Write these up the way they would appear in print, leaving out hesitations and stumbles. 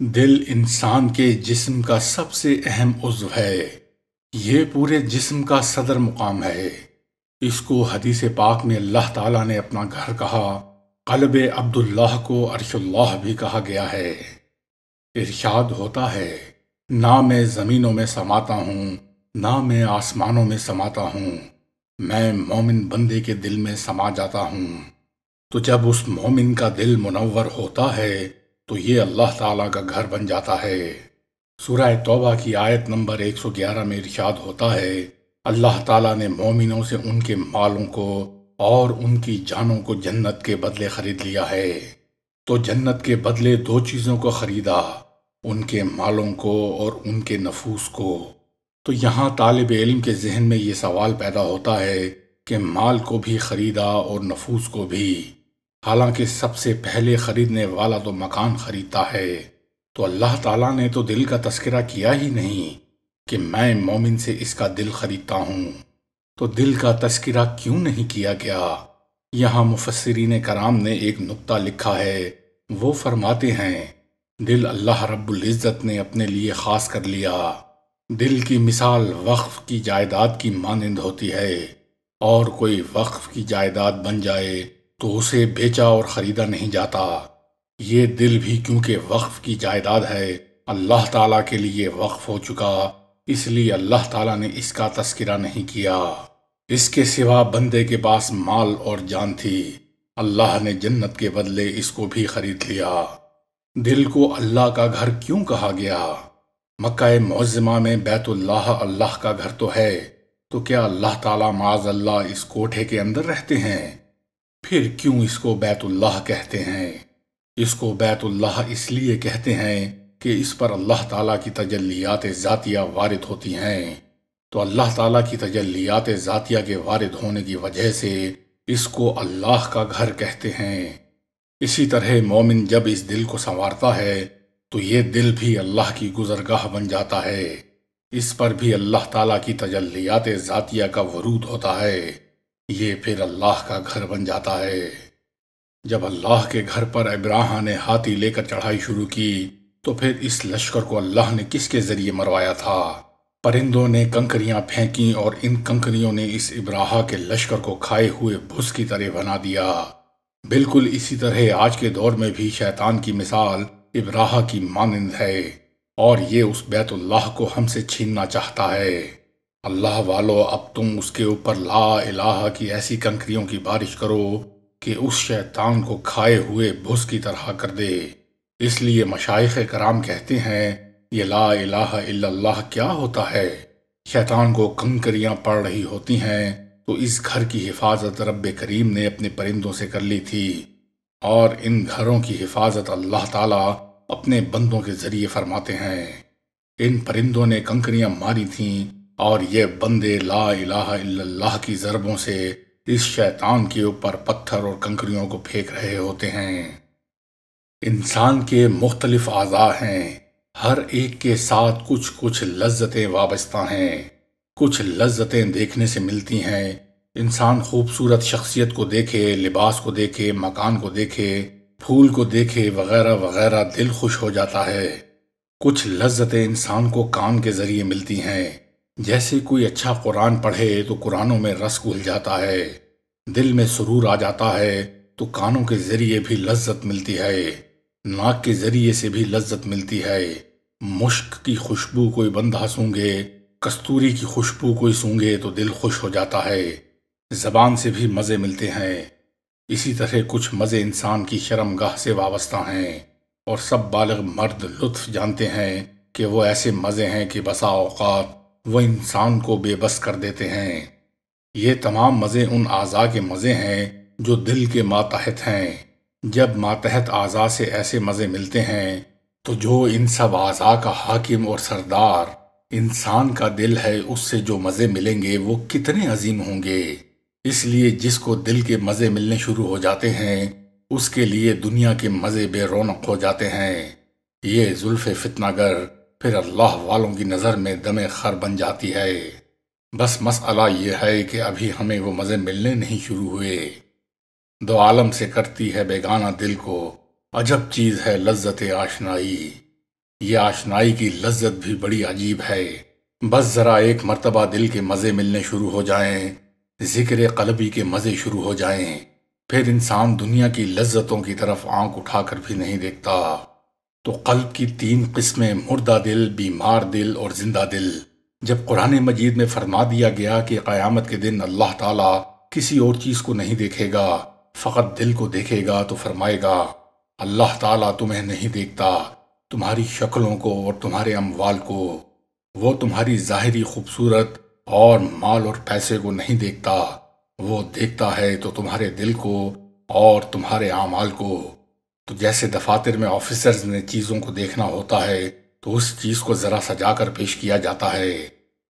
دل انسان کے جسم کا سب سے اہم عضو ہے۔ یہ پورے جسم کا صدر مقام ہے۔ اس کو حدیث پاک میں اللہ تعالیٰ نے اپنا گھر کہا۔ قلب عبداللہ کو عرش اللہ بھی کہا گیا ہے۔ ارشاد ہوتا ہے، نہ میں زمینوں میں سماتا ہوں نہ میں آسمانوں میں سماتا ہوں، میں مومن بندے کے دل میں سما جاتا ہوں۔ تو جب اس مومن کا دل منور ہوتا ہے تو یہ اللہ تعالیٰ کا گھر بن جاتا ہے۔ سورہ توبہ کی آیت نمبر 111 میں ارشاد ہوتا ہے، اللہ تعالیٰ نے مومنوں سے ان کے مالوں کو اور ان کی جانوں کو جنت کے بدلے خرید لیا ہے۔ تو جنت کے بدلے دو چیزوں کو خریدا، ان کے مالوں کو اور ان کے نفوس کو۔ تو یہاں طالب علم کے ذہن میں یہ سوال پیدا ہوتا ہے کہ مال کو بھی خریدا اور نفوس کو بھی، حالانکہ سب سے پہلے خریدنے والا تو مکان خریدتا ہے۔ تو اللہ تعالیٰ نے تو دل کا تذکرہ کیا ہی نہیں کہ میں مومن سے اس کا دل خریدتا ہوں، تو دل کا تذکرہ کیوں نہیں کیا گیا؟ یہاں مفسرین کرام نے ایک نقطہ لکھا ہے، وہ فرماتے ہیں دل اللہ رب العزت نے اپنے لیے خاص کر لیا۔ دل کی مثال وقف کی جائیداد کی مانند ہوتی ہے، اور کوئی وقف کی جائیداد بن جائے تو اسے بیچا اور خریدا نہیں جاتا۔ یہ دل بھی کیونکہ وقف کی جائیداد ہے، اللہ تعالیٰ کے لیے وقف ہو چکا، اس لیے اللہ تعالیٰ نے اس کا تذکرہ نہیں کیا۔ اس کے سوا بندے کے پاس مال اور جان تھی، اللہ نے جنت کے بدلے اس کو بھی خرید لیا۔ دل کو اللہ کا گھر کیوں کہا گیا؟ مکہ معظمہ میں بیت اللہ اللہ کا گھر تو ہے، تو کیا اللہ تعالیٰ معاذ اللہ اس کوٹھے کے اندر رہتے ہیں؟ پھر کیوں اس کو بیت اللہ کہتے ہیں؟ اس کو بیت اللہ اس لیے کہتے ہیں کہ اس پر اللہ تعالیٰ کی تجلیات ذاتیہ وارد ہوتی ہیں۔ تو اللہ تعالیٰ کی تجلیات ذاتیہ کے وارد ہونے کی وجہ سے اس کو اللہ کا گھر کہتے ہیں۔ اسی طرح مومن جب اس دل کو سنوارتا ہے تو یہ دل بھی اللہ کی گزرگاہ بن جاتا ہے، اس پر بھی اللہ تعالیٰ کی تجلیات ذاتیہ کا ورود ہوتا ہے، یہ پھر اللہ کا گھر بن جاتا ہے۔ جب اللہ کے گھر پر ابراہا نے ہاتھی لے کر چڑھائی شروع کی تو پھر اس لشکر کو اللہ نے کس کے ذریعے مروایا تھا؟ پرندوں نے کنکریاں پھینکیں اور ان کنکریوں نے اس ابراہا کے لشکر کو کھائے ہوئے بھس کی طرح بنا دیا۔ بالکل اسی طرح آج کے دور میں بھی شیطان کی مثال ابراہا کی مانند ہے، اور یہ اس بیت اللہ کو ہم سے چھیننا چاہتا ہے۔ اللہ والو، اب تم اس کے اوپر لا الہ کی ایسی کنکریوں کی بارش کرو کہ اس شیطان کو کھائے ہوئے بھس کی طرح کر دے۔ اس لیے مشائخ کرام کہتے ہیں یہ لا الہ الا اللہ کیا ہوتا ہے؟ شیطان کو کنکریاں پڑ رہی ہوتی ہیں تو اس گھر کی حفاظت رب کریم نے اپنے پرندوں سے کر لی تھی، اور ان گھروں کی حفاظت اللہ تعالیٰ اپنے بندوں کے ذریعے فرماتے ہیں۔ ان پرندوں نے کنکریاں ماری تھیں اور یہ بندے لا الہ الا اللہ کی ضربوں سے اس شیطان کے اوپر پتھر اور کنکریوں کو پھینک رہے ہوتے ہیں۔ انسان کے مختلف اعضاء ہیں، ہر ایک کے ساتھ کچھ کچھ لذتیں وابستہ ہیں۔ کچھ لذتیں دیکھنے سے ملتی ہیں، انسان خوبصورت شخصیت کو دیکھے، لباس کو دیکھے، مکان کو دیکھے، پھول کو دیکھے وغیرہ وغیرہ، دل خوش ہو جاتا ہے۔ کچھ لذتیں انسان کو کان کے ذریعے ملتی ہیں، جیسے کوئی اچھا قرآن پڑھے تو قرآنوں میں رس گھل جاتا ہے، دل میں سرور آ جاتا ہے تو کانوں کے ذریعے بھی لذت ملتی ہے، ناک کے ذریعے سے بھی لذت ملتی ہے۔ مشک کی خوشبو کوئی بندہ سونگے، کستوری کی خوشبو کوئی سونگے تو دل خوش ہو جاتا ہے۔ زبان سے بھی مزے ملتے ہیں۔ اسی طرح کچھ مزے انسان کی شرمگاہ سے وابستہ ہیں، اور سب بالغ مرد لطف جانتے ہیں کہ وہ ایسے مزے ہیں کہ بسا اوقات وہ انسان کو بے بس کر دیتے ہیں۔ یہ تمام مزے ان اعضاء کے مزے ہیں جو دل کے ماتحت ہیں۔ جب ماتحت اعضاء سے ایسے مزے ملتے ہیں تو جو ان سب اعضاء کا حاکم اور سردار انسان کا دل ہے، اس سے جو مزے ملیں گے وہ کتنے عظیم ہوں گے۔ اس لیے جس کو دل کے مزے ملنے شروع ہو جاتے ہیں اس کے لیے دنیا کے مزے بے رونق ہو جاتے ہیں۔ یہ زلف فتنہ گر پھر اللہ والوں کی نظر میں دم خر بن جاتی ہے۔ بس مسئلہ یہ ہے کہ ابھی ہمیں وہ مزے ملنے نہیں شروع ہوئے۔ دو عالم سے کرتی ہے بیگانہ دل کو، عجب چیز ہے لذت آشنائی۔ یہ آشنائی کی لذت بھی بڑی عجیب ہے۔ بس ذرا ایک مرتبہ دل کے مزے ملنے شروع ہو جائیں، ذکر قلبی کے مزے شروع ہو جائیں، پھر انسان دنیا کی لذتوں کی طرف آنکھ اٹھا کر بھی نہیں دیکھتا۔ تو قلب کی 3 قسمیں، مردہ دل، بیمار دل اور زندہ دل، جب قرآن مجید میں فرما دیا گیا کہ قیامت کے دن اللہ تعالیٰ کسی اور چیز کو نہیں دیکھے گا، فقط دل کو دیکھے گا، تو فرمائے گا اللہ تعالیٰ تمہیں نہیں دیکھتا، تمہاری شکلوں کو اور تمہارے اموال کو، وہ تمہاری ظاہری خوبصورت اور مال اور پیسے کو نہیں دیکھتا، وہ دیکھتا ہے تو تمہارے دل کو اور تمہارے اعمال کو۔ تو جیسے دفاتر میں آفیسرز نے چیزوں کو دیکھنا ہوتا ہے تو اس چیز کو ذرا سجا کر پیش کیا جاتا ہے،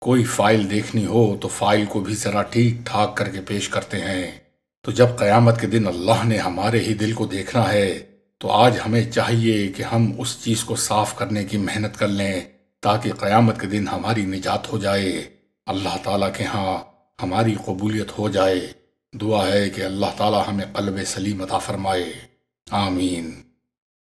کوئی فائل دیکھنی ہو تو فائل کو بھی ذرا ٹھیک ٹھاک کر کے پیش کرتے ہیں۔ تو جب قیامت کے دن اللہ نے ہمارے ہی دل کو دیکھنا ہے تو آج ہمیں چاہیے کہ ہم اس چیز کو صاف کرنے کی محنت کر لیں تاکہ قیامت کے دن ہماری نجات ہو جائے، اللہ تعالیٰ کے ہاں ہماری قبولیت ہو جائے۔ دعا ہے کہ اللہ تعالیٰ ہمیں قلب سلیم عطا فرمائے، آمین۔